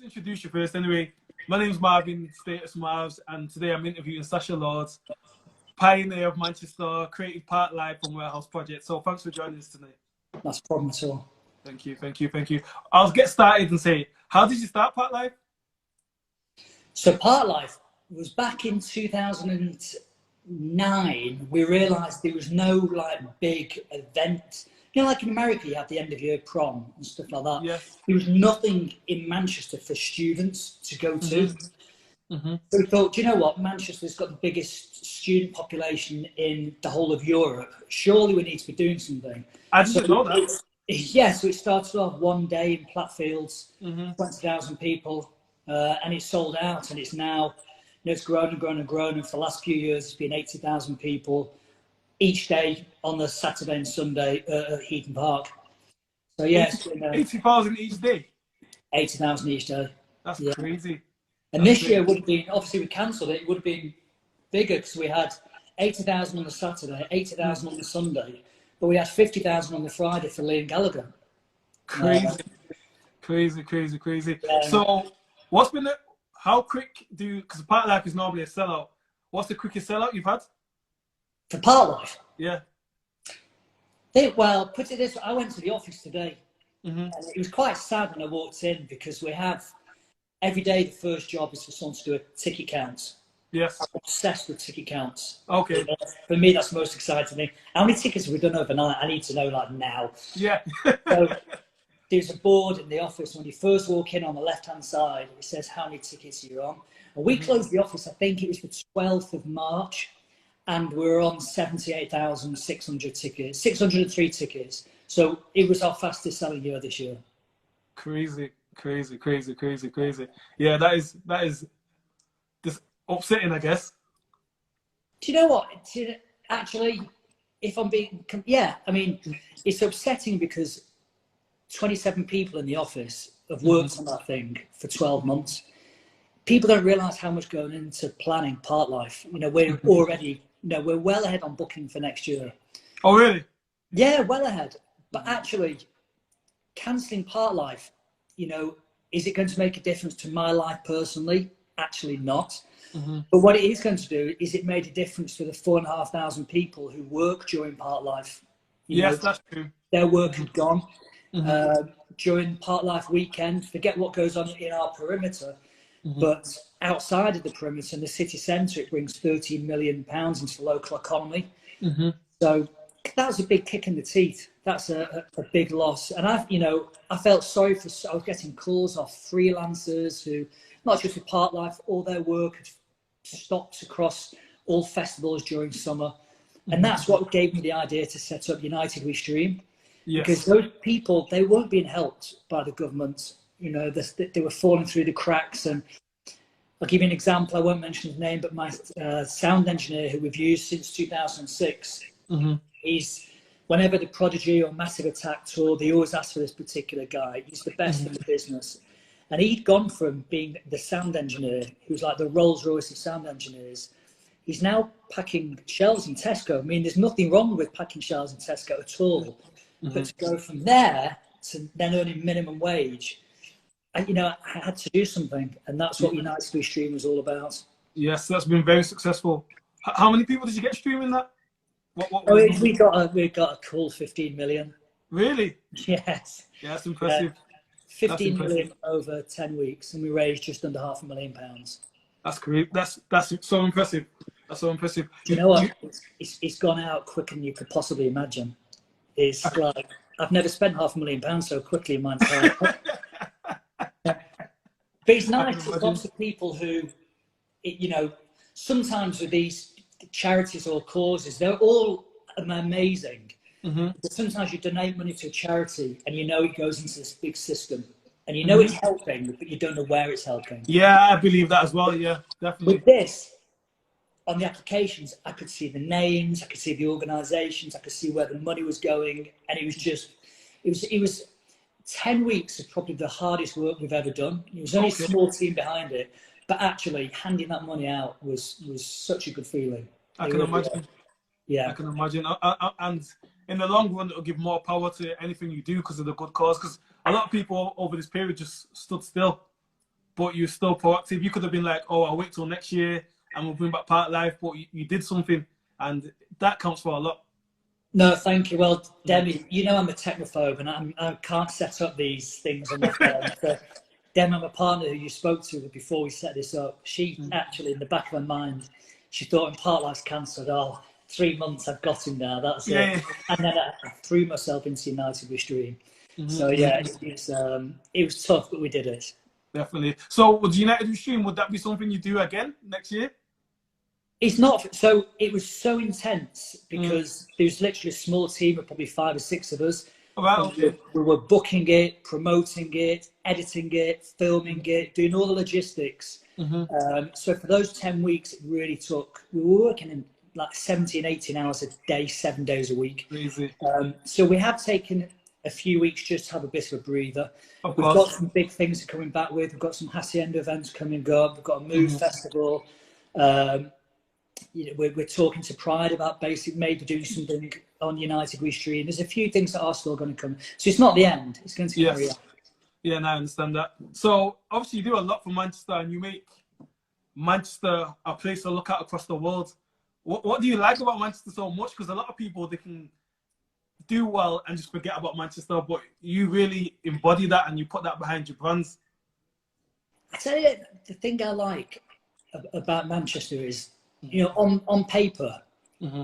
to introduce you first anyway. My name's Marvin, Status Marvz, and today I'm interviewing Sacha Lord, pioneer of Manchester, creative part life from Warehouse Project. So thanks for joining us tonight. That's a problem at all. Thank you, thank you, thank you. I'll get started and say, how did you start Part Life? So Part Life was back in 2009. We realised there was no like big event. You know, like in America, you have the end of year prom and stuff like that. Yes. There was nothing in Manchester for students to go to. Mm-hmm. So we thought, do you know what? Manchester's got the biggest student population in the whole of Europe. Surely we need to be doing something. I didn't know that. Yeah, so it started off one day in Platfields, 20,000 people, and it sold out. And it's now, you know, it's grown and grown and grown. And for the last few years, it's been 80,000 people each day on the Saturday and Sunday at Heaton Park. So yeah, 80,000 each day. 80,000 each day. That's crazy. And this year would have been, obviously we cancelled it, it would have been bigger because we had 80,000 on the Saturday, 80,000 on the Sunday, but we had 50,000 on the Friday for Liam Gallagher. Crazy. So what's been how quick because Part Life is normally a sellout. What's the quickest sellout you've had? For Part Life? Yeah. Well, put it this way, I went to the office today, and it was quite sad when I walked in because we have, every day the first job is for someone to do a ticket count. Yes. I'm obsessed with ticket counts. Okay. For me, that's the most exciting thing. How many tickets have we done overnight? I need to know, like, now. Yeah. So there's a board in the office. When you first walk in on the left-hand side, it says how many tickets you're on. And we closed the office, I think it was the 12th of March, and we were on 78,600 tickets, 603 tickets. So it was our fastest selling year this year. Crazy. Yeah, that is just upsetting, I guess. Do you know what? Actually, if I'm being, I mean, it's upsetting because 27 people in the office have worked on that thing for 12 months. People don't realise how much going into planning Part Life. You know, we're already, we're well ahead on booking for next year. Oh, really? Yeah, well ahead. But actually, cancelling Part Life, you know, is it going to make a difference to my life personally? Actually not. But what it is going to do is it made a difference to the 4,500 people who work during Part Life. Yes, that's true. Their work had gone. During Part Life weekend, forget what goes on in our perimeter, but outside of the perimeter in the city centre, it brings £13 million into the local economy. So that was a big kick in the teeth. That's a big loss. And I felt sorry I was getting calls off freelancers who, not just with Part Life, all their work had stopped across all festivals during summer. And that's what gave me the idea to set up United We Stream. Yes. Because those people, they weren't being helped by the government. You know, they were falling through the cracks. And I'll give you an example. I won't mention his name, but my sound engineer who we've used since 2006, he's, whenever the Prodigy or Massive Attack tour, they always ask for this particular guy. He's the best in the business. And he'd gone from being the sound engineer, who's like the Rolls Royce of sound engineers. He's now packing shelves in Tesco. I mean, there's nothing wrong with packing shelves in Tesco at all. But to go from there to then earning minimum wage, I had to do something. And that's what United We Stream was all about. Yes, that's been very successful. How many people did you get streaming that? We got a cool 15 million. Really? Yes. Yeah, that's impressive. 15 million over 10 weeks, and we raised just under £500,000. That's great. That's so impressive. That's so impressive. Do you know what? It's gone out quicker than you could possibly imagine. It's like I've never spent £500,000 so quickly in my entire life. But it's nice to lots of people who, sometimes with these charities or causes, they're all amazing. But sometimes you donate money to a charity and it goes into this big system and it's helping, but you don't know where it's helping. Yeah, I believe that as well. Yeah, definitely. With this, on the applications, I could see the names, I could see the organisations, I could see where the money was going, and it was 10 weeks of probably the hardest work we've ever done. It was only a small team behind it, but actually handing that money out was such a good feeling. I can imagine. Yeah, I can imagine, and in the long run, it'll give more power to anything you do because of the good cause. Because a lot of people over this period just stood still. but you're still proactive. You could have been like, oh, I'll wait till next year and we'll bring back part life, but you did something, and that counts for a lot. No, thank you. Well, Demi, you know I'm a technophobe, and I can't set up these things on my phone. So, Demi, my partner who you spoke to before we set this up, she actually, in the back of her mind, she thought in part life's cancelled. Oh, 3 months, I've got him now. That's it. And then I threw myself into United We Stream. So yeah, it was tough, but we did it. Definitely. So with United We Stream, would that be something you do again next year? It's not. So it was so intense because there was literally a small team of probably 5 or 6 of us. Oh, wow, okay. We were booking it, promoting it, editing it, filming it, doing all the logistics. So for those 10 weeks, it really took. We were working in like 17, 18 hours a day, 7 days a week. Crazy. So we have taken a few weeks just to have a bit of a breather. Of We've course. got some big things coming back with. We've got some Hacienda events coming up. We've got a Move Festival. You know, we're talking to Pride about maybe doing something on United We Stream. There's a few things that are still going to come. So it's not the end. It's going to carry on. Yeah, no, I understand that. So obviously you do a lot for Manchester, and you make Manchester a place to look at across the world. What do you like about Manchester so much? Because a lot of people, they can do well and just forget about Manchester, but you really embody that and you put that behind your brands. I tell you, the thing I like about Manchester is, you know, on paper,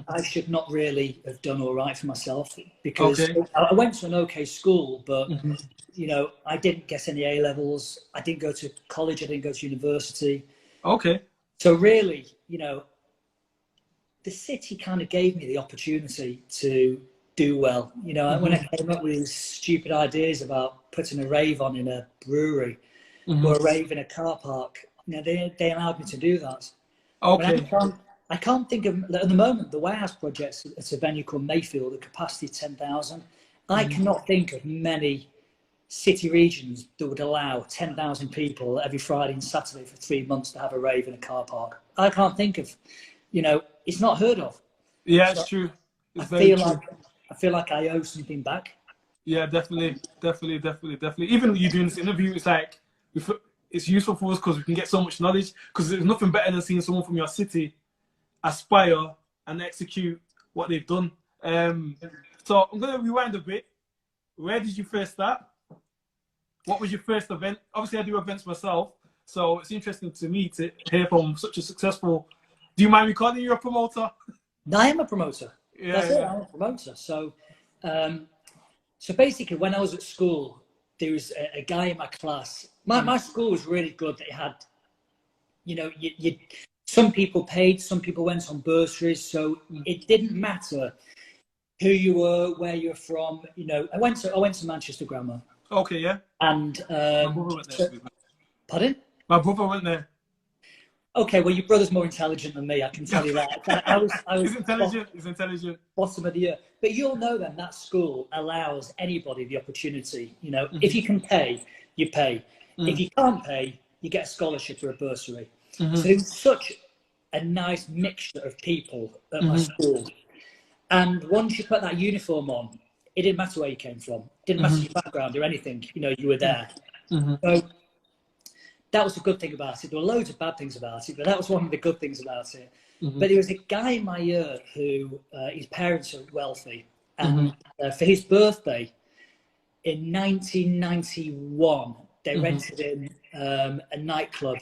I should not really have done all right for myself because I went to an okay school, but you know, I didn't get any A levels. I didn't go to college. I didn't go to university. Okay. So really, you know, the city kind of gave me the opportunity to do well. You know, when I came up with these stupid ideas about putting a rave on in a brewery or a rave in a car park, you know, they allowed me to do that. Okay. I can't think of, at the moment, the Warehouse project's at a venue called Mayfield, the capacity 10,000. I cannot think of many city regions that would allow 10,000 people every Friday and Saturday for 3 months to have a rave in a car park. I can't think of, you know, it's not heard of. Yeah, so it's true. It's I feel like I owe something back. Yeah, definitely. Even you doing this interview, it's like, it's useful for us because we can get so much knowledge, because there's nothing better than seeing someone from your city aspire and execute what they've done. So I'm going to rewind a bit. Where did you first start? What was your first event? Obviously, I do events myself, so it's interesting to me to hear from such a successful... Do you mind me calling you a promoter? No, I am a promoter. Yeah, That's it, I'm a promoter. So, so basically, when I was at school, there was a guy in my class. My school was really good. They had, you know, some people paid, some people went on bursaries, so it didn't matter who you were, where you're from. You know, I went to Manchester Grammar. Okay, yeah. And my brother went there. Pardon? My brother went there. Okay, well, your brother's more intelligent than me, I can tell you that. I was He's intelligent. He's intelligent. Bottom of the earth. But you'll know then that school allows anybody the opportunity. You know, if you can pay, you pay. If you can't pay, you get a scholarship or a bursary. So there's such a nice mixture of people at my school. And once you put that uniform on, it didn't matter where you came from. It didn't matter your background or anything. You know, you were there. So that was the good thing about it. There were loads of bad things about it, but that was one of the good things about it. But there was a guy in my year who, his parents are wealthy. And for his birthday in 1991, they rented in a nightclub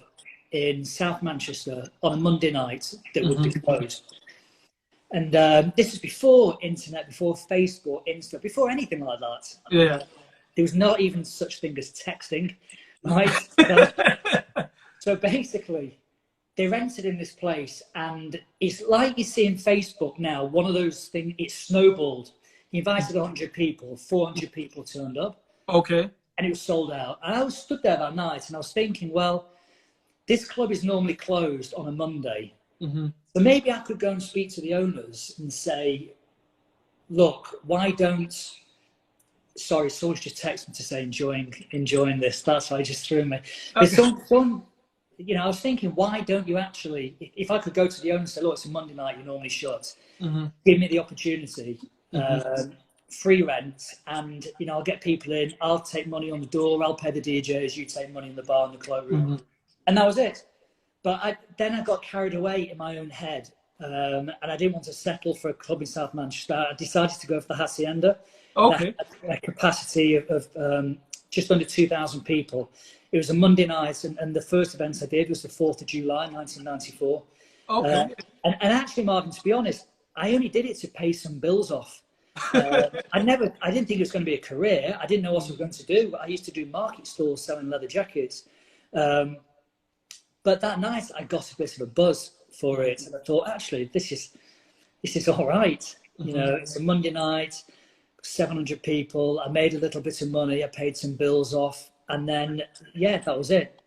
in South Manchester on a Monday night that would be closed. And this was before internet, before Facebook, Insta, before anything like that. Yeah. There was not even such thing as texting, right? So basically, they rented in this place, and it's like you see in Facebook now, one of those things, it snowballed. He invited 100 people, 400 people turned up. Okay. And it was sold out. And I was stood there that night, and I was thinking, well, this club is normally closed on a Monday. So maybe I could go and speak to the owners and say, look, why don't... Sorry, someone's just texted me to say enjoying this. That's why I just threw me. But some, you know, I was thinking, why don't you actually, if I could go to the owner and say, look, it's a Monday night, you normally shut. Give me the opportunity free rent, and you know, I'll get people in, I'll take money on the door, I'll pay the DJs, you take money in the bar and the cloakroom, and that was it. But then I got carried away in my own head, and I didn't want to settle for a club in South Manchester. I decided to go for the Hacienda. Okay. That had a capacity of just under 2,000 people. It was a Monday night, and the first event I did was the 4th of July, 1994. Okay. And actually, Marvin, to be honest, I only did it to pay some bills off. I didn't think it was going to be a career. I didn't know what I was going to do. I used to do market stalls selling leather jackets. But that night I got a bit of a buzz for it, and I thought, actually, this is all right. You know, it's a Monday night, 700 people. I made a little bit of money. I paid some bills off, and then yeah, that was it.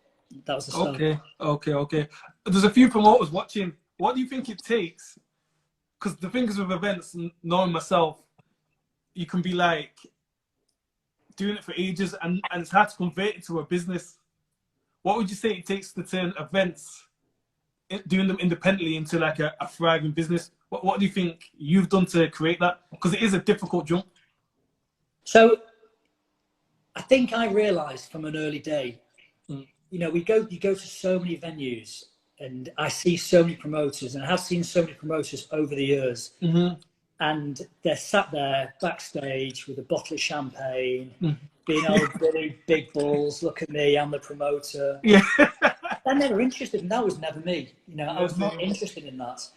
That was the start. Okay. There's a few promoters watching. What do you think it takes? Because the thing is with events, knowing myself, you can be like doing it for ages, and it's hard to convert it to a business. What would you say it takes to turn events, doing them independently, into like a thriving business? What do you think you've done to create that? Because it is a difficult jump. So I think I realised from an early day, you know, you go to so many venues, and I see so many promoters, and I have seen so many promoters over the years, and they're sat there backstage with a bottle of champagne, being old big balls. Look at me, I'm the promoter. Yeah. I'm never interested, and that was never me. You know, I was not interested in that.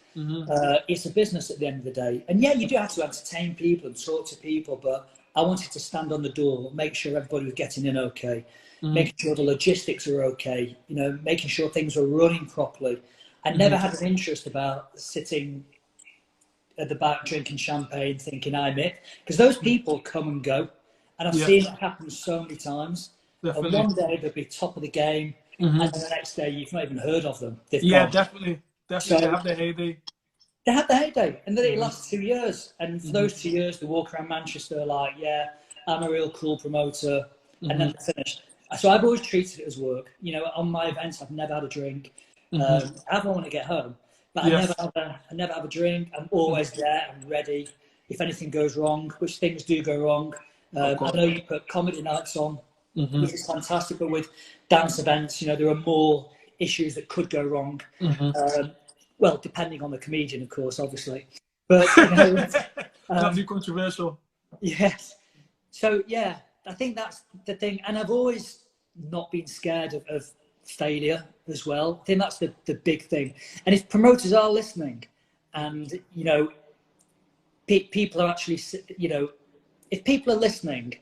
It's a business at the end of the day, and yeah, you do have to entertain people and talk to people, but I wanted to stand on the door, make sure everybody was getting in okay, making sure the logistics are okay, you know, making sure things were running properly. I never had an interest about sitting at the back drinking champagne thinking I'm it, because those people come and go, and I've seen it happen so many times. Definitely. And one day they'll be top of the game, and then the next day you've not even heard of them. They've Yeah, gone. definitely. So, they have their heyday. They had the heyday, and then it lasts 2 years. And for those 2 years, they walk around Manchester like, yeah, I'm a real cool promoter, and then they're finished. So I've always treated it as work. You know, on my events, I've never had a drink. I have one when I get home, but I never have a drink. I'm always there. I'm ready. If anything goes wrong, which things do go wrong, I know you put comedy nights on, which is fantastic. But with dance events, you know, there are more issues that could go wrong. Well, depending on the comedian, of course, obviously. But you know, not too controversial. Yes. So yeah, I think that's the thing, and I've always not been scared of failure as well. I think that's the big thing. And if promoters are listening, and you know, people are actually, you know, if people are listening,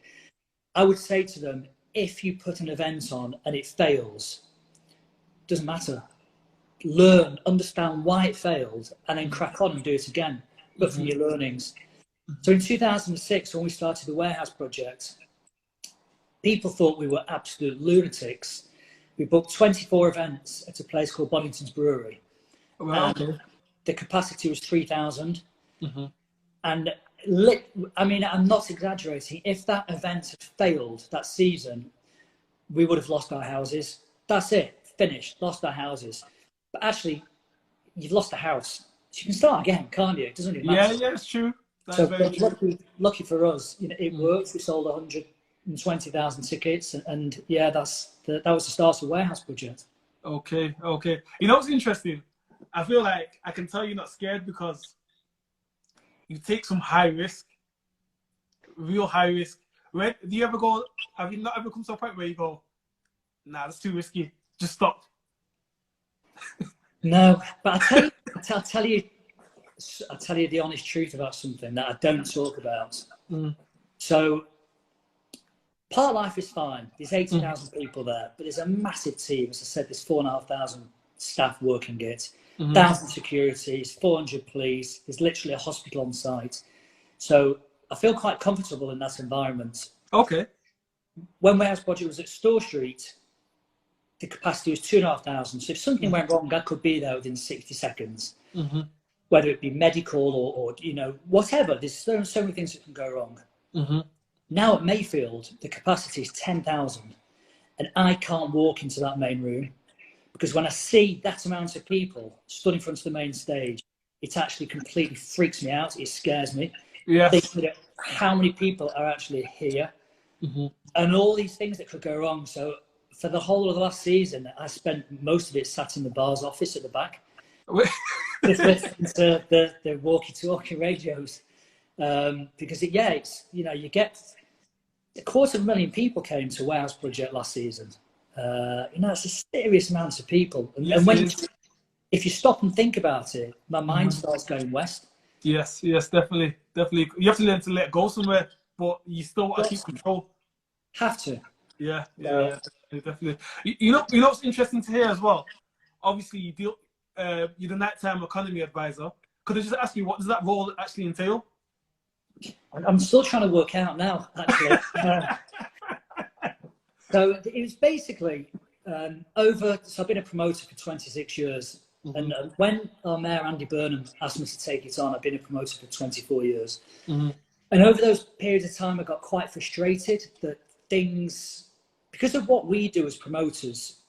I would say to them, if you put an event on and it fails, doesn't matter. Learn, understand why it failed, and then crack on and do it again, but from your learnings. So in 2006, when we started the Warehouse Project, people thought we were absolute lunatics. We booked 24 events at a place called Boddington's Brewery. The capacity was 3,000. And I mean, I'm not exaggerating. If that event had failed that season, we would have lost our houses. That's it, finished, lost our houses. But actually, you've lost a house. So you can start again, can't you? It doesn't really matter. Yeah, it's true. That's so very true. Lucky for us, you know, it worked. We sold 120,000 tickets, and yeah, that was the start of the Warehouse Project. Okay. You know what's interesting? I feel like I can tell you're not scared because you take some high risk, real high risk. Have you not ever come to a point where you go, nah, that's too risky, just stop? No, but I'll tell you the honest truth about something that I don't talk about. So Part Life is fine. There's 80,000 people there, but there's a massive team. As I said, there's 4,500 staff working it, 1,000 securities, 400 police. There's literally a hospital on site. So I feel quite comfortable in that environment. Okay. When Warehouse Project was at Store Street, the capacity was 2,500. So if something went wrong, I could be there within 60 seconds. Whether it be medical or you know, whatever. There's so many things that can go wrong. Now at Mayfield, the capacity is 10,000, and I can't walk into that main room because when I see that amount of people stood in front of the main stage, it actually completely freaks me out. It scares me. Yes. thinking of how many people are actually here, Mm-hmm. and all these things that could go wrong. So for the whole of the last season, I spent most of it sat in the bar's office at the back, just listening to the walkie-talkie radios, because it's you get 250,000 people came to Wales Project last season. It's a serious amount of people, Yes, and it is. if you stop and think about it, my mind starts going west. Yes, definitely, definitely. You have to learn to let go somewhere, but you still want to keep control. Have to. Yeah, definitely. You know what's interesting to hear as well. Obviously, you're the nighttime economy advisor. Could I just ask you, what does that role actually entail? I'm still trying to work out now, actually. So it was basically so I've been a promoter for 26 years. Mm-hmm. And when our mayor, Andy Burnham, asked me to take it on, I've been a promoter for 24 years. Mm-hmm. And over those periods of time, I got quite frustrated that things, because of what we do as promoters,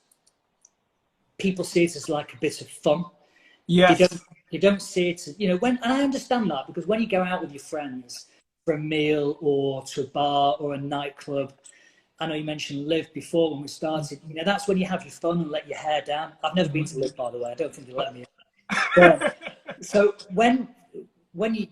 people see it as like a bit of fun. Yes. You don't see it, and I understand that, because when you go out with your friends for a meal or to a bar or a nightclub, I know you mentioned Live before when we started, that's when you have your fun and let your hair down. I've never been to Live, by the way. I don't think they let me in. So when you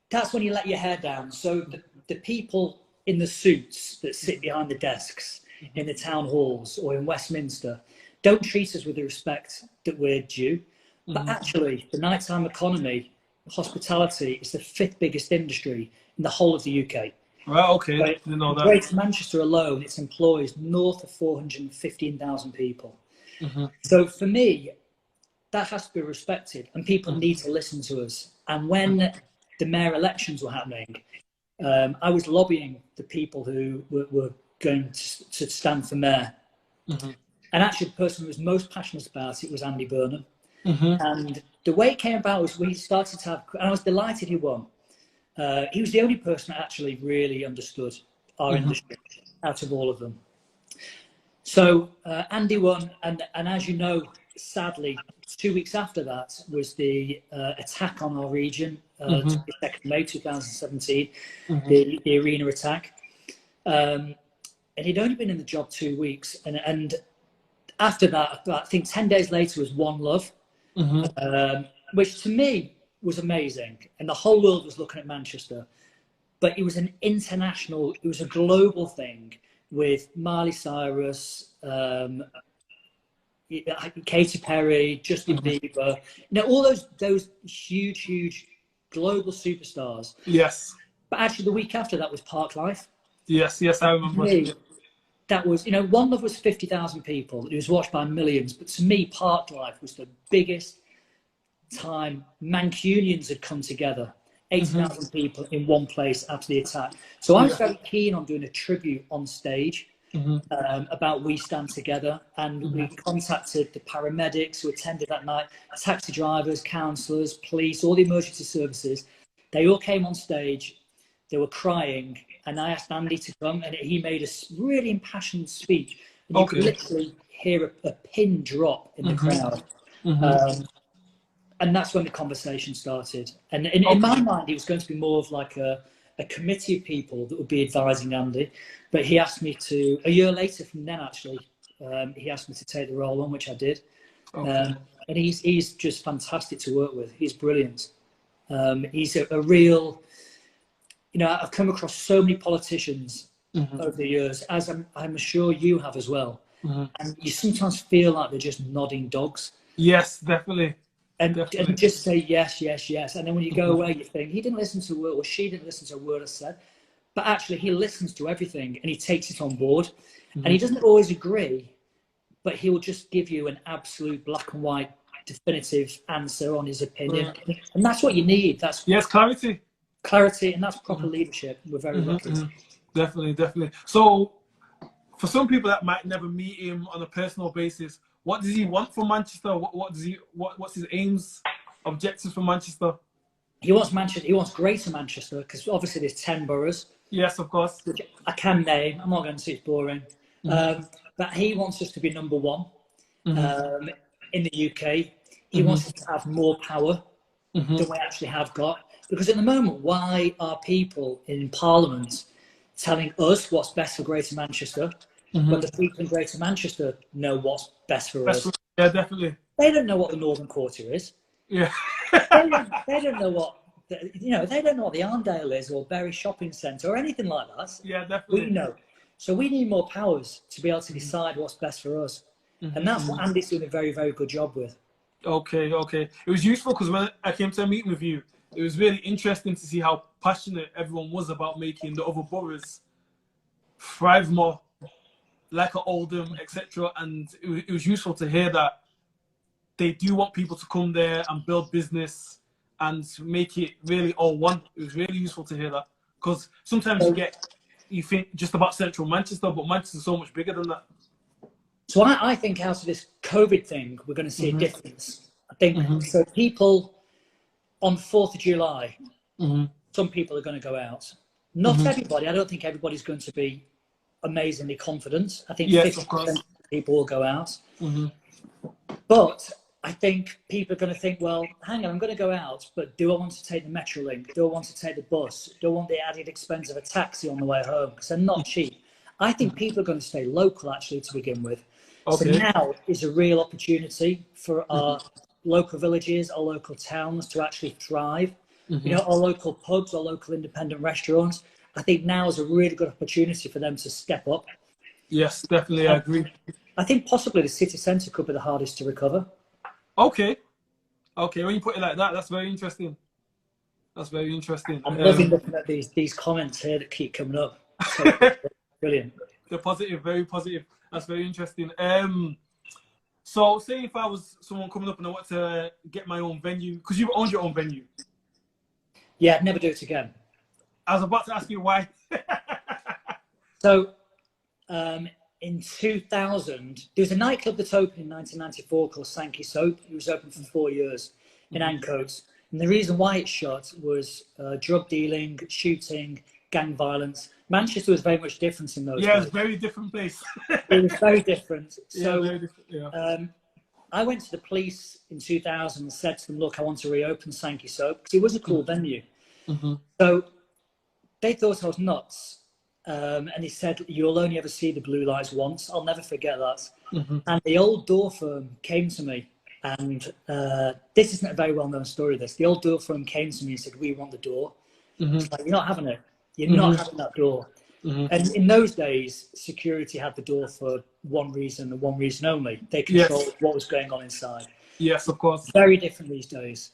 that's when you let your hair down. So the people in the suits that sit behind the desks in the town halls or in Westminster don't treat us with the respect that we're due. But actually, the nighttime economy, hospitality, is the 5th biggest industry in the whole of the UK. Right, okay. Right. Didn't know that. Greater Manchester alone, it employs north of 415,000 people. Mm-hmm. So for me, that has to be respected, and people need to listen to us. And when the mayor elections were happening, I was lobbying the people who were going to stand for mayor. Mm-hmm. And actually, the person who was most passionate about it was Andy Burnham. Mm-hmm. And the way it came about was we started to have, and I was delighted he won. He was the only person that actually really understood our industry out of all of them. So Andy won, and as you know, sadly, 2 weeks after that was the attack on our region, 22nd May 2017, the arena attack. And he'd only been in the job 2 weeks, and after that, I think 10 days later was One Love, which to me was amazing, and the whole world was looking at Manchester. But it was an international, it was a global thing with Miley Cyrus, Katy Perry, Justin Bieber, all those huge global superstars. Yes. But actually, the week after that was Park Life. Yes, I remember. Me, that was, One Love was 50,000 people. It was watched by millions. But to me, Park Life was the biggest time Mancunians had come together. 80,000 people in one place after the attack. So I was very keen on doing a tribute on stage about We Stand Together. And we contacted the paramedics who attended that night, taxi drivers, counsellors, police, all the emergency services. They all came on stage. They were crying. And I asked Andy to come, and he made a really impassioned speech. And you could literally hear a pin drop in the crowd. And that's when the conversation started. And in my mind, it was going to be more of like a committee of people that would be advising Andy. But he asked me to, a year later from then actually, he asked me to take the role on, which I did. And he's just fantastic to work with. He's brilliant. He's a real, I've come across so many politicians over the years, as I'm sure you have as well. And you sometimes feel like they're just nodding dogs. Yes, definitely. And just say yes. And then when you go away, you think, he didn't listen to a word, or she didn't listen to a word I said. But actually, he listens to everything and he takes it on board. And he doesn't always agree, but he will just give you an absolute black and white, definitive answer on his opinion. And that's what you need. That's clarity. Clarity, and that's proper leadership. We're very lucky. Definitely. So, for some people that might never meet him on a personal basis, what does he want from Manchester? What's his aims, objectives for Manchester? He wants Manchester. He wants Greater Manchester, because obviously there's 10 boroughs. Yes, of course. Which I can name. I'm not going to say it's boring. But he wants us to be number one in the UK. He wants us to have more power than we actually have got. Because at the moment, why are people in Parliament telling us what's best for Greater Manchester, but the people in Greater Manchester know what's best for us? Yeah, definitely. They don't know what the Northern Quarter is. Yeah. they don't know what, they don't know what the Arndale is or Bury Shopping Centre or anything like that. Yeah, definitely. We know. So we need more powers to be able to decide what's best for us. And that's what Andy's doing a very, very good job with. Okay. It was useful because when I came to a meeting with you, it was really interesting to see how passionate everyone was about making the other boroughs thrive more, like Oldham, etc. And it was useful to hear that they do want people to come there and build business and make it really all one. It was really useful to hear that, because sometimes you think just about central Manchester, but Manchester's so much bigger than that. So I think out of this COVID thing, we're going to see a difference. I think so. People on 4th of July, some people are going to go out. Not everybody. I don't think everybody's going to be amazingly confident. I think 50% of people will go out. But I think people are going to think, well, hang on, I'm going to go out, but do I want to take the Metrolink? Do I want to take the bus? Do I want the added expense of a taxi on the way home? Because they're not cheap. I think people are going to stay local, actually, to begin with. So now is a real opportunity for our local villages, our local towns to actually thrive. You know, our local pubs, our local independent restaurants. I think now is a really good opportunity for them to step up. Yes, definitely, I agree. I think possibly the city centre could be the hardest to recover. Okay, when you put it like that, that's very interesting. That's very interesting. I'm loving looking at these comments here that keep coming up. So, brilliant. They're positive, very positive. That's very interesting. So say if I was someone coming up and I want to get my own venue, because you've owned your own venue. Yeah, I'd never do it again. I was about to ask you why. So in 2000, there was a nightclub that opened in 1994 called Sankey Soap. It was open for 4 years in Ancoats. And the reason why it shut was drug dealing, shooting, gang violence. Manchester was very much different in those days. Yeah, it's a very different place. It was very different. So very different. Yeah. I went to the police in 2000 and said to them, look, I want to reopen Sankey Soap, because it was a cool venue. So they thought I was nuts. And he said, you'll only ever see the blue lights once. I'll never forget that. And the old door firm came to me, and this isn't a very well-known story, this. The old door firm came to me and said, we want the door. It's like, you're not having it. You're not having that door. And in those days, security had the door for one reason and one reason only. They controlled what was going on inside. Yes, of course. Very different these days.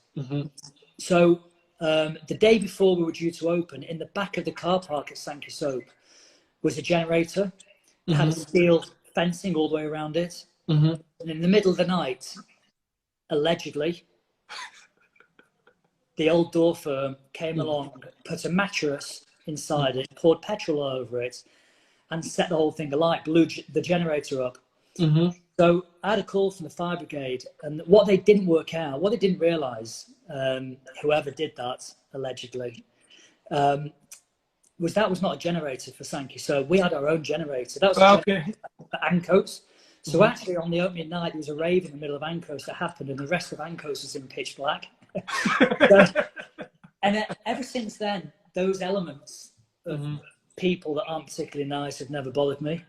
So the day before we were due to open, in the back of the car park at Sankey Soap was a generator. It had steel fencing all the way around it. And in the middle of the night, allegedly, the old door firm came along, put a mattress inside it, poured petrol over it, and set the whole thing alight, blew the generator up. So I had a call from the fire brigade, and what they didn't work out, what they didn't realise, whoever did that, allegedly, was that was not a generator for Sankey. So we had our own generator. That was for Ancoats. So actually on the opening night, there was a rave in the middle of Ancoats that happened, and the rest of Ancoats was in pitch black. And ever since then, those elements of people that aren't particularly nice have never bothered me.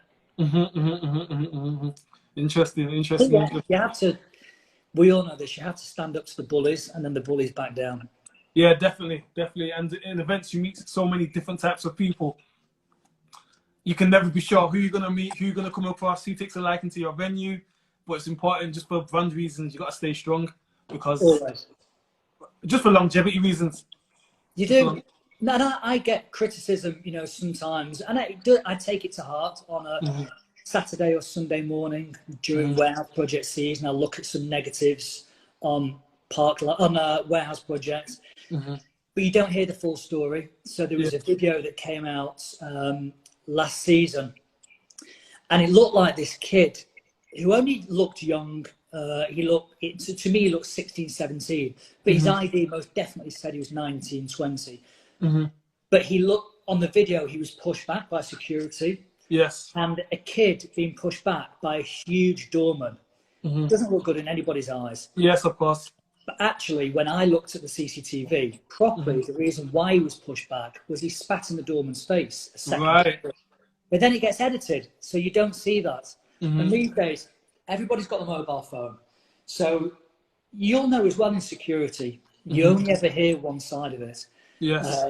Interesting. Yeah, you have to, we all know this, you have to stand up to the bullies, and then the bullies back down. Yeah, definitely. And in events, you meet so many different types of people. You can never be sure who you're going to meet, who you're going to come across, who takes a liking to your venue. But it's important, just for brand reasons, you got to stay strong, because always, just for longevity reasons. You do. No, I get criticism, you know, sometimes, and I take it to heart on a Saturday or Sunday morning during warehouse project season. I'll look at some negatives on warehouse projects, but you don't hear the full story. So there was a video that came out last season, and it looked like this kid who only looked young. To me, he looked 16, 17, but his ID most definitely said he was 19, 20. But he looked, on the video, he was pushed back by security. Yes. And a kid being pushed back by a huge doorman doesn't look good in anybody's eyes. Yes, of course. But actually, when I looked at the CCTV properly, the reason why he was pushed back was he spat in the doorman's face a second Right. before. But then it gets edited, so you don't see that. And these days, everybody's got a mobile phone. So you'll know as well in security, you only ever hear one side of it. Yes.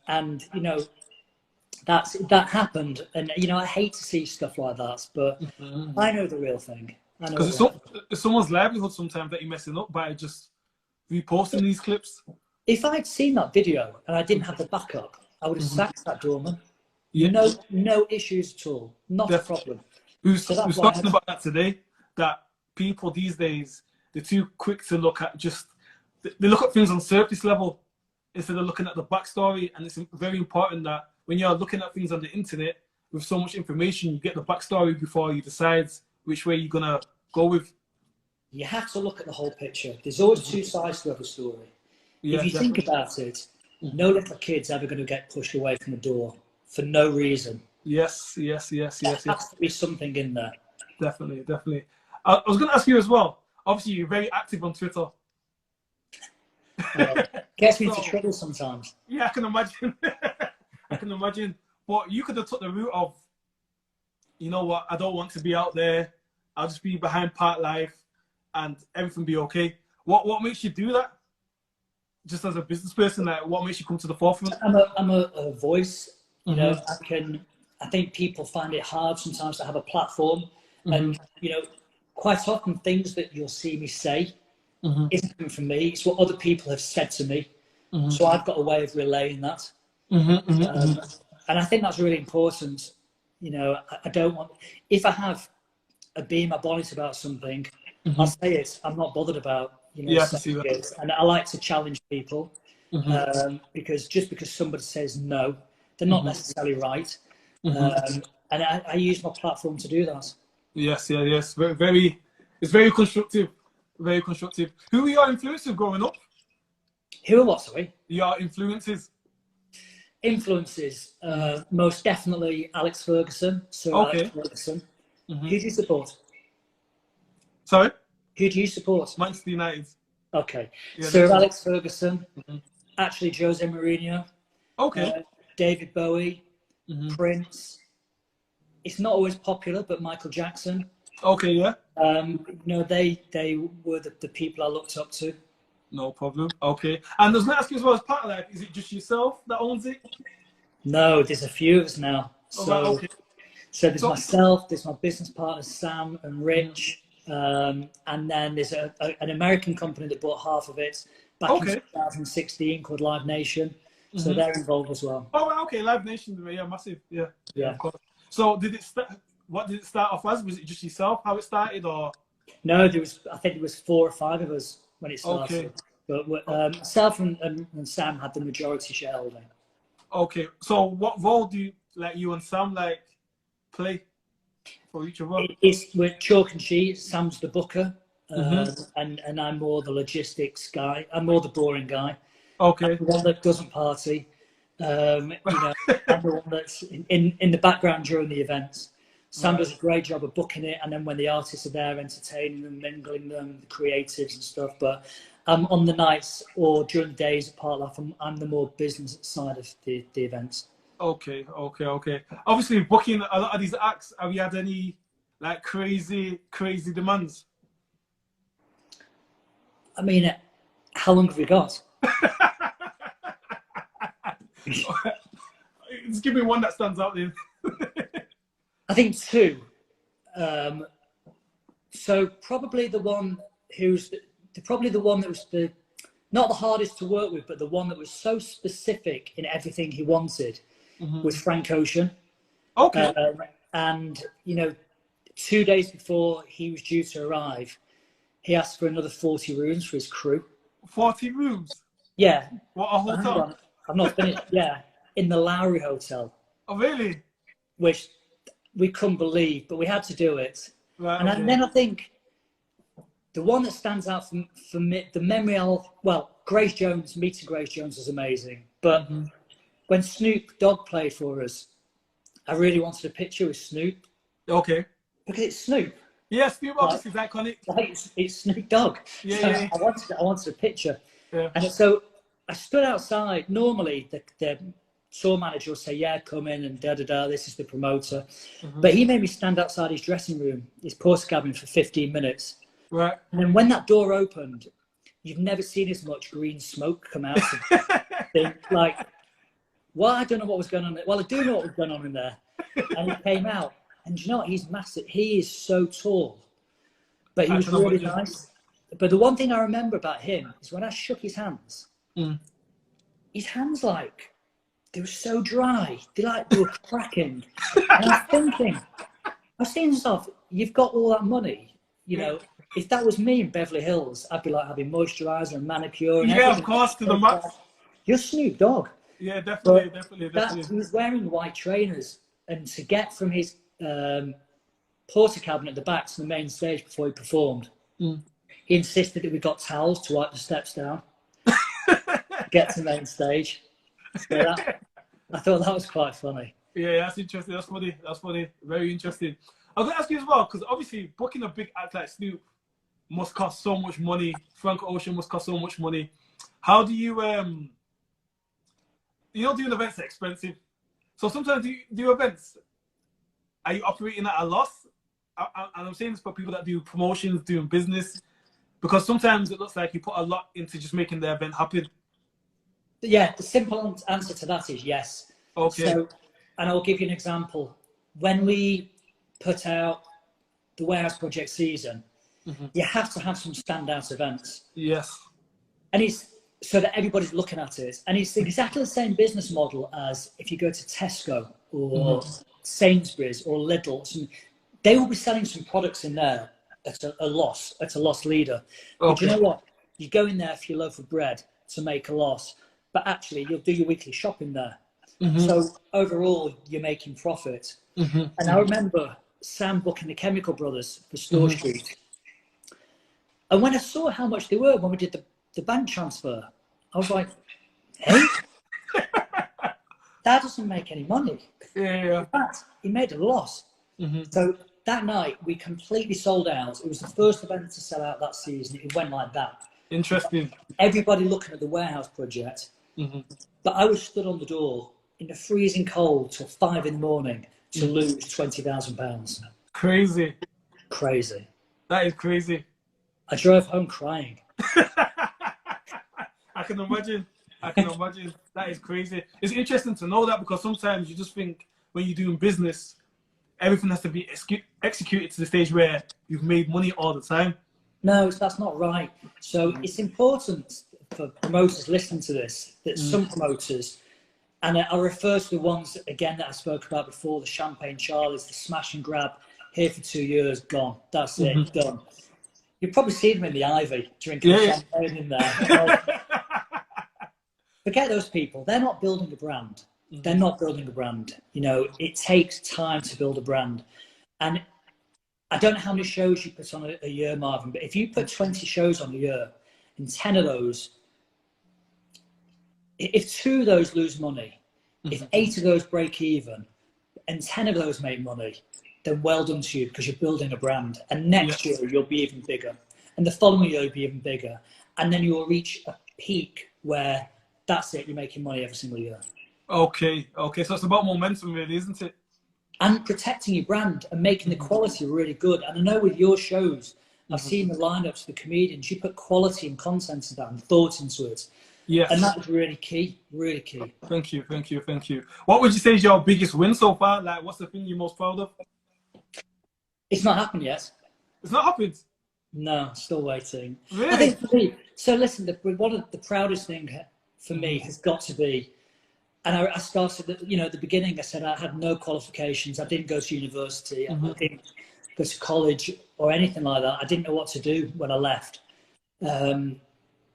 And, you know, that happened. And, you know, I hate to see stuff like that, but I know the real thing. Because it's someone's livelihood sometimes that you're messing up by just reposting these clips. If I'd seen that video and I didn't have the backup, I would have sacked that doorman. Yeah. No issues at all. Not a problem. We were talking about that today, that people these days, they're too quick to look at they look at things on surface level instead of looking at the backstory. And it's very important that when you're looking at things on the internet with so much information, you get the backstory before you decide which way you're going to go with. You have to look at the whole picture. There's always two sides to every story. Yeah, if you think about it, no little kid's ever going to get pushed away from a door for no reason. Yes. There has to be something in there. Definitely. I was going to ask you as well. Obviously, you're very active on Twitter. Gets me into trouble sometimes. Yeah, I can imagine. But you could have took the route of, you know what, I don't want to be out there. I'll just be behind Park Life and everything be okay. What makes you do that? Just as a business person, like, what makes you come to the forefront? I'm a voice. You know, I think people find it hard sometimes to have a platform. And, you know, quite often things that you'll see me say isn't coming from me. It's what other people have said to me. So I've got a way of relaying that. And I think that's really important. You know, I don't want, if I have a bee in my bonnet about something, I'll say it. I'm not bothered about, you know, yeah, I can see that. And I like to challenge people because just because somebody says no, they're not necessarily right. And I use my platform to do that. Yes. It's very constructive. Very constructive. Who were your influences growing up? Who are what, sorry? Your influences. Influences, most definitely Alex Ferguson. So Alex Ferguson. Who do you support? Sorry? Who do you support? Manchester United. Okay. Yeah, so Alex Ferguson, actually Jose Mourinho. Okay. David Bowie, Prince. It's not always popular, but Michael Jackson. Okay, yeah. You know, they were the people I looked up to. No problem. Okay. And I was going to ask you as well, as part of that, is it just yourself that owns it? No, there's a few of us now. So, okay. So there's myself, there's my business partners, Sam and Rich. And then there's an American company that bought half of it back in 2016 called Live Nation. So they're involved as well. Oh, okay. Live Nation, yeah, massive. Yeah. Of course. So what did it start off as? Was it just yourself, how it started, or? No, I think there was 4 or 5 of us when it started. But myself and Sam had the majority shareholding. Okay. So what role do you and Sam play for each other? We're chalk and cheese. Sam's the booker, and I'm more the logistics guy. I'm more the boring guy. Okay. I'm the one that doesn't party. You know, I'm the one that's in the background during the events. Sam does a great job of booking it, and then when the artists are there, entertaining them, mingling them, the creatives and stuff. But on the nights or during the days at Park Life, I'm the more business side of the events. Okay. Obviously, booking a lot of these acts, have you had any crazy demands? I mean, how long have we got? Just give me one that stands out there. I think 2. So probably the one that was not the hardest to work with, but the one that was so specific in everything he wanted was Frank Ocean. Okay. And you know, 2 days before he was due to arrive, he asked for another 40 rooms for his crew. 40 rooms? Yeah. What, a hotel? I've not finished. Yeah, in the Lowry Hotel. Oh, really? Which we couldn't believe, but we had to do it. Right, and then I think the one that stands out for me, the memory Grace Jones, meeting Grace Jones was amazing. But when Snoop Dogg played for us, I really wanted a picture with Snoop. Okay. Because it's Snoop. Yeah, Snoop obviously is iconic. Like it's Snoop Dogg. Yeah, So yeah, I wanted a picture. yeah. And so I stood outside. Normally, the tour manager will say, "Yeah, come in," and da da da. This is the promoter. But he made me stand outside his dressing room, his porter cabin, for 15 minutes. Right. And then when that door opened, you've never seen as much green smoke come out of the like. Well, I don't know what was going on. Well, I do know what was going on in there. And he came out, and you know what? He's massive. He is so tall, but he was really nice. But the one thing I remember about him is when I shook his hands, his hands they were so dry. They were cracking. And I was thinking to myself, you've got all that money, you know. If that was me in Beverly Hills, I'd be like having moisturizer and manicure and everything. Of course, to the max. You're Snoop Dogg. Yeah, definitely. He was wearing white trainers, and to get from his porter cabin at the back to the main stage before he performed, he insisted that we got towels to wipe the steps down. Get to the main stage. So I thought that was quite funny. Yeah, that's interesting. That's funny. Very interesting. I was going to ask you as well, because obviously booking a big act like Snoop must cost so much money. Frank Ocean must cost so much money. How do you, doing events are expensive. So sometimes you do events, are you operating at a loss? And I'm saying this for people that do promotions, doing business, because sometimes it looks like you put a lot into just making the event happen. Yeah, the simple answer to that is yes. Okay. So, and I'll give you an example. When we put out the Warehouse Project season, you have to have some standout events. Yes. And it's so that everybody's looking at it. And it's exactly the same business model as if you go to Tesco or Sainsbury's or Lidl. They will be selling some products in there at a loss leader. Okay. But you know what? You go in there for your loaf of bread to make a loss, but actually you'll do your weekly shopping there. So overall, you're making profit. And I remember Sam booking the Chemical Brothers for Store Street. And when I saw how much they were when we did the bank transfer, I was like, hey, that doesn't make any money. Yeah. In fact, he made a loss. So that night, we completely sold out. It was the first event to sell out that season. It went like that. Interesting. Everybody looking at the Warehouse Project. But I was stood on the door in the freezing cold till 5 in the morning to lose £20,000. Crazy. That is crazy. I drove home crying. I can imagine. That is crazy. It's interesting to know that, because sometimes you just think when you're doing business, everything has to be executed to the stage where you've made money all the time. No, that's not right. So it's important for promoters listening to this, that some promoters, and I'll refer to the ones, again, that I spoke about before, the Champagne Charlies, the smash and grab, here for 2 years, gone. That's it, done. You'll probably see them in the Ivy, drinking champagne in there. Forget those people. They're not building a brand. They're not building a brand. You know, it takes time to build a brand. And I don't know how many shows you put on a year, Marvin, but if you put 20 shows on a year, and 10 of those, if 2 of those lose money, if 8 of those break even, and 10 of those make money, then well done to you, because you're building a brand. And next year, you'll be even bigger. And the following year, you'll be even bigger. And then you'll reach a peak where that's it, you're making money every single year. Okay. So it's about momentum, really, isn't it? And protecting your brand and making the quality really good. And I know with your shows, I've seen the lineups of the comedians, you put quality and content into that and thought into it. Yes. And that was really key, really key. Thank you. What would you say is your biggest win so far? Like, what's the thing you're most proud of? It's not happened yet. It's not happened? No, still waiting. Really? I think for me, so listen, one of the proudest thing for me has got to be, and I started at the beginning, I said I had no qualifications. I didn't go to university. I didn't go to college or anything like that. I didn't know what to do when I left. And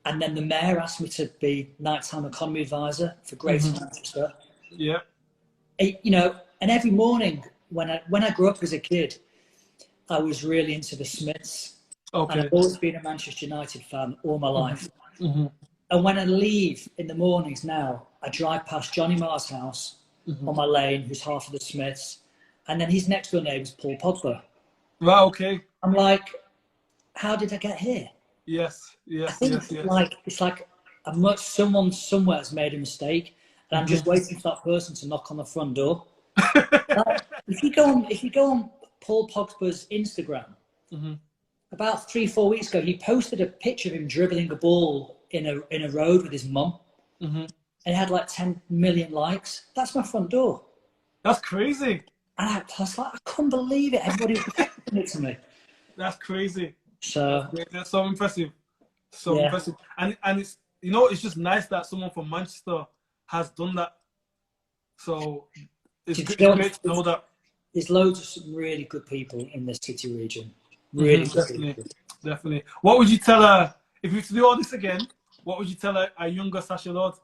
then the mayor asked me to be nighttime economy advisor for Greater Manchester. Yeah. And every morning when I grew up as a kid, I was really into the Smiths. Okay. And I've always been a Manchester United fan all my life. And when I leave in the mornings now, I drive past Johnny Marr's house on my lane, who's half of the Smiths, and then his next door neighbour's Paul Pogba. Right, okay. I'm like, how did I get here? Yes, I yes, think yes, yes. it's like someone somewhere has made a mistake, and I'm just waiting for that person to knock on the front door. Like, if you go on Paul Pogba's Instagram, about 3-4 weeks ago, he posted a picture of him dribbling a ball in a road with his mum, and it had like 10 million likes. That's my front door. That's crazy. And I was like, I couldn't believe it. Everybody was texting it to me. That's crazy. So That's so impressive. So yeah. impressive. And it's, you know, it's just nice that someone from Manchester has done that. So it's great to know that. There's loads of some really good people in the city region. Really good definitely, people. definitely. What would you tell her if you were to do all this again? What would you tell a younger Sacha Lord?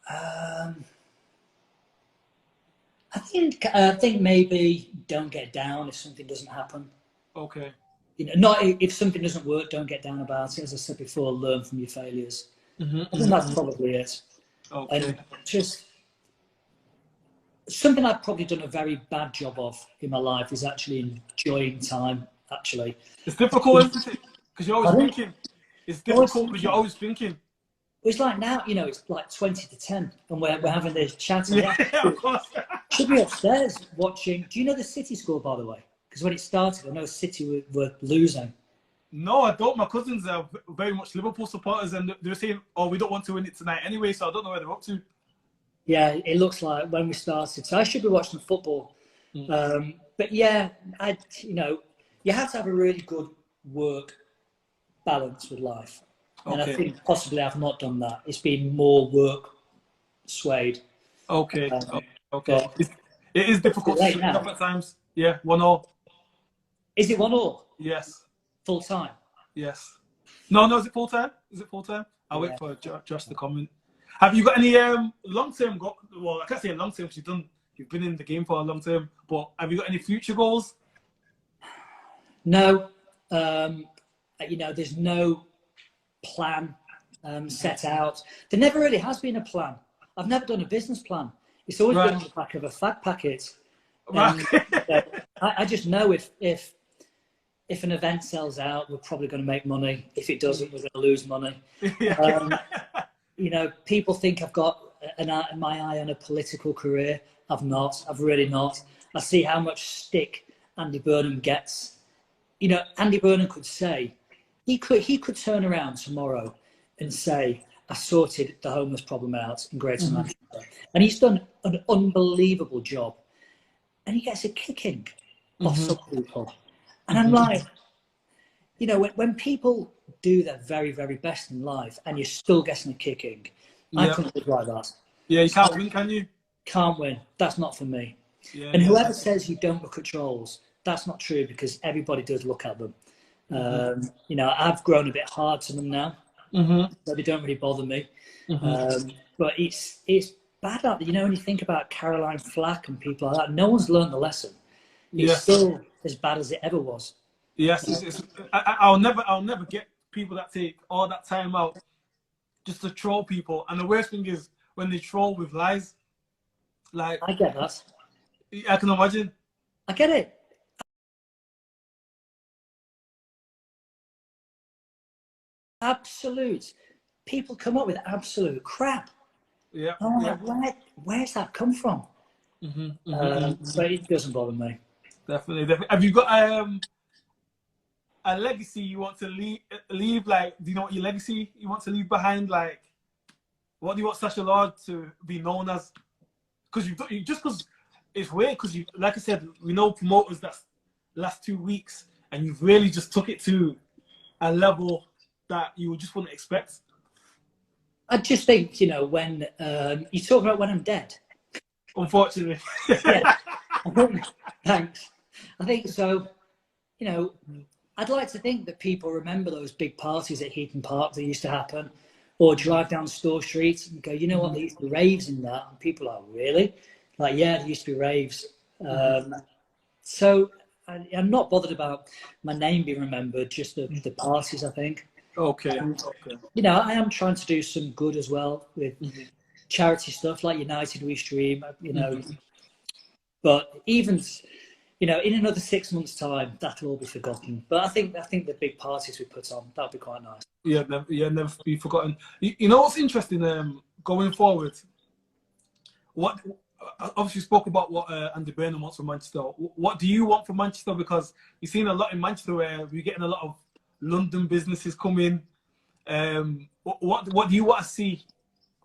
I think maybe don't get down if something doesn't happen. Okay. You know, not if something doesn't work, don't get down about it. As I said before, learn from your failures. I think that's probably it. Okay. And just something I've probably done a very bad job of in my life is actually enjoying time. Actually, it's difficult, isn't it? Because you're always thinking. It's difficult because you're always thinking. It's like now, you know, it's like 20 to 10, and we're having this chat. Yeah, of course. Should be upstairs watching. Do you know the City score, by the way? Because when it started, I know City were losing. No, I don't. My cousins are very much Liverpool supporters, and they're saying, "Oh, we don't want to win it tonight anyway." So I don't know where they're up to. Yeah, it looks like when we started. So I should be watching football. But yeah, you know, you have to have a really good work balance with life. And I think possibly I've not done that. It's been more work swayed. Okay. Okay. It is difficult to switch up at times. Yeah, 1-1. Is it 1-1? Yes. Full time? Yes. No, is it full time? Is it full time? I'll wait for Josh to comment. Have you got any long-term goals? Well, I can't say long-term because you've been in the game for a long term, but have you got any future goals? No. You know, there's no plan set out. There never really has been a plan. I've never done a business plan. It's always been on the back of a fag packet. I just know if an event sells out, we're probably going to make money. If it doesn't, we're going to lose money. You know, people think I've got my eye on a political career. I've not. I've really not. I see how much stick Andy Burnham gets. You know, Andy Burnham could say, he could turn around tomorrow and say, I sorted the homeless problem out in Greater Manchester. And he's done an unbelievable job. And he gets a kicking off some people. And I'm like, you know, when people do their very, very best in life and you're still getting a kicking, I couldn't live like that. Yeah, you can't win, can you? Can't win. That's not for me. And whoever says you don't look at trolls, that's not true, because everybody does look at them. You know, I've grown a bit hard to them now, so they don't really bother me. But it's bad out there. You know, when you think about Caroline Flack and people like that, no one's learned the lesson. It's still as bad as it ever was. Yes, I'll never get people that take all that time out just to troll people. And the worst thing is when they troll with lies. Like, I get that. I can imagine. I get it. Absolute. People come up with absolute crap. Yeah. I'm like, where's that come from? But it doesn't bother me. Definitely. Have you got a legacy you want to leave? Like, do you know what your legacy you want to leave behind? Like, what do you want Sacha Lord to be known as? Because because it's weird. Because you, like I said, we know promoters that's last 2 weeks, and you've really just took it to a level that you just wouldn't expect. I just think, you know, when you talk about when I'm dead. Unfortunately. Yeah. Thanks. I think so. You know, I'd like to think that people remember those big parties at Heaton Park that used to happen, or drive down Store Street and go, you know what, there used to be raves in that. And people are really like, yeah, there used to be raves. So I'm not bothered about my name being remembered, just the parties, I think. Okay. You know, I am trying to do some good as well with charity stuff like United We Stream, you know. But even you know, in another 6 months' time, that'll all be forgotten. But I think the big parties we put on, that'll be quite nice. Yeah, never be forgotten. You know what's interesting? Going forward, what obviously you spoke about what Andy Burnham wants from Manchester. What do you want from Manchester? Because you've seen a lot in Manchester where we're getting a lot of London businesses come in. What do you want to see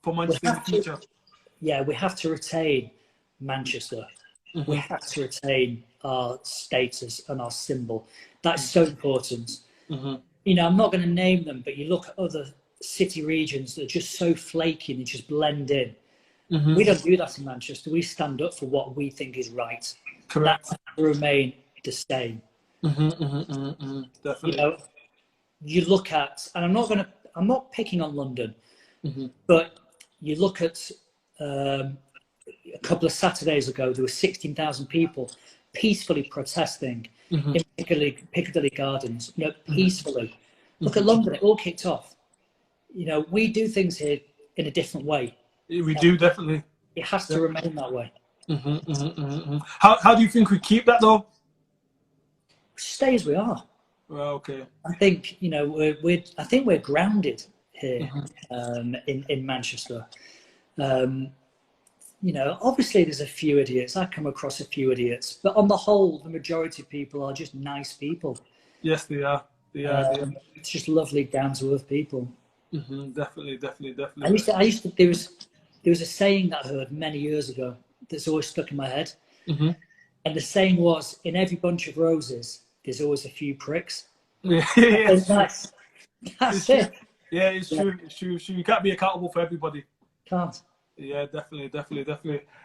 for Manchester in the future? Yeah, we have to retain Manchester. Mm-hmm. We have to retain our status and our symbol. That's so important. Mm-hmm. You know, I'm not going to name them, but you look at other city regions that are just so flaky and they just blend in. Mm-hmm. We don't do that in Manchester. We stand up for what we think is right. Correct. That will remain the same. Mm-hmm, mm-hmm, mm-hmm. Definitely. You know, you look at, and I'm not picking on London, mm-hmm. but you look at a couple of Saturdays ago, there were 16,000 people peacefully protesting mm-hmm. in Piccadilly Gardens, you know, peacefully. Mm-hmm. Look at London, it all kicked off. You know, we do things here in a different way. We do, definitely. It has to remain that way. Mm-hmm, mm-hmm, mm-hmm. How do you think we keep that, though? Stay as we are. Well, okay. I think, you know, I think we're grounded here mm-hmm. In Manchester. You know, obviously there's a few idiots. I come across a few idiots, but on the whole, the majority of people are just nice people. Yes, they are. They are. It's just lovely, down to earth people. Mm-hmm. Definitely. There was a saying that I heard many years ago that's always stuck in my head, mm-hmm. and the saying was, "In every bunch of roses, there's always a few pricks." Yeah, that's it. Yeah, it's true. It's true. You can't be accountable for everybody. Can't. Yeah, definitely.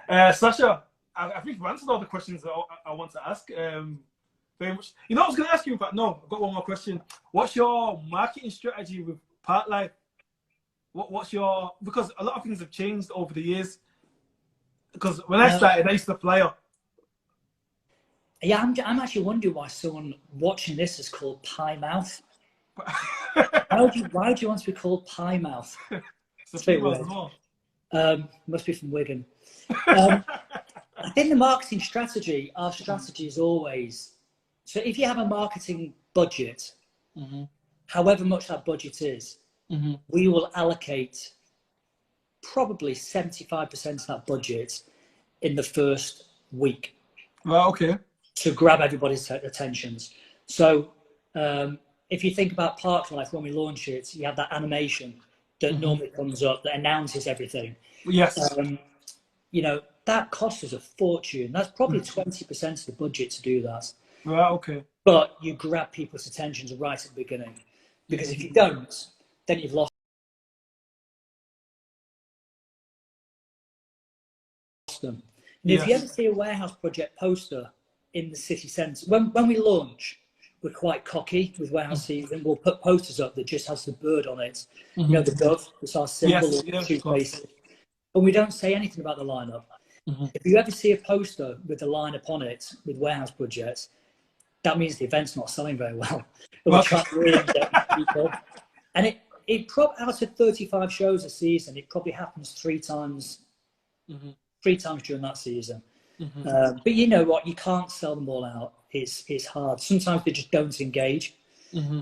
Sasha, I think you've answered all the questions that I want to ask. Very much. You know, I was going to ask you, but no, I've got one more question. What's your marketing strategy with Park Life? What's your, because a lot of things have changed over the years. Because when I started, I used to flyer. Yeah, I'm actually wondering why someone watching this is called Pie Mouth. Why would you want to be called Pie Mouth? It's a female as well. Must be from Wigan. I think the marketing strategy, our strategy is always, so if you have a marketing budget, mm-hmm. however much that budget is, mm-hmm. we will allocate probably 75% of that budget in the first week. Well, okay. To grab everybody's attentions. So if you think about Park Life, when we launch it, you have that animation that mm-hmm. normally comes up that announces everything. Yes. You know, that costs us a fortune. That's probably 20% of the budget to do that. Well, okay. But you grab people's attentions right at the beginning. Because if you don't, then you've lost them. And if you ever see a warehouse project poster in the city centre, when we launch, we're quite cocky with warehouse season. We'll put posters up that just has the bird on it. Mm-hmm. You know, the dove, that's our symbol. Yes, and we don't say anything about the lineup. Mm-hmm. If you ever see a poster with the lineup on it with warehouse projects, that means the event's not selling very well. But we're trying to really get people. And it probably, out of 35 shows a season, it probably happens 3 times. Mm-hmm. 3 times during that season. Mm-hmm. But you know what? You can't sell them all out. It's hard. Sometimes they just don't engage. Mm-hmm.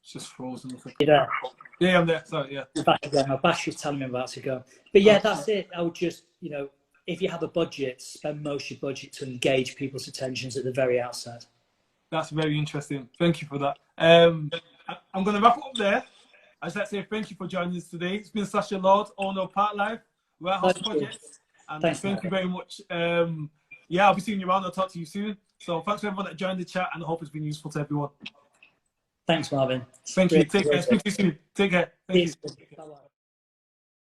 It's just frozen. Yeah, I'm there. Sorry, yeah. My battery's telling me I'm about to go. But yeah, that's it. I would just, you know, if you have a budget, spend most of your budget to engage people's attentions at the very outset. That's very interesting. Thank you for that. I'm going to wrap it up there. I'd just like to say thank you for joining us today. It's been Sacha Lord, owner of Park Life, Warehouse Projects. And thank you very much. I'll be seeing you around. I'll talk to you soon. So thanks to everyone that joined the chat, and I hope it's been useful to everyone. Thanks, Marvin. Thank you. Take care. Speak to you soon. Take care. Thank you. Bye-bye.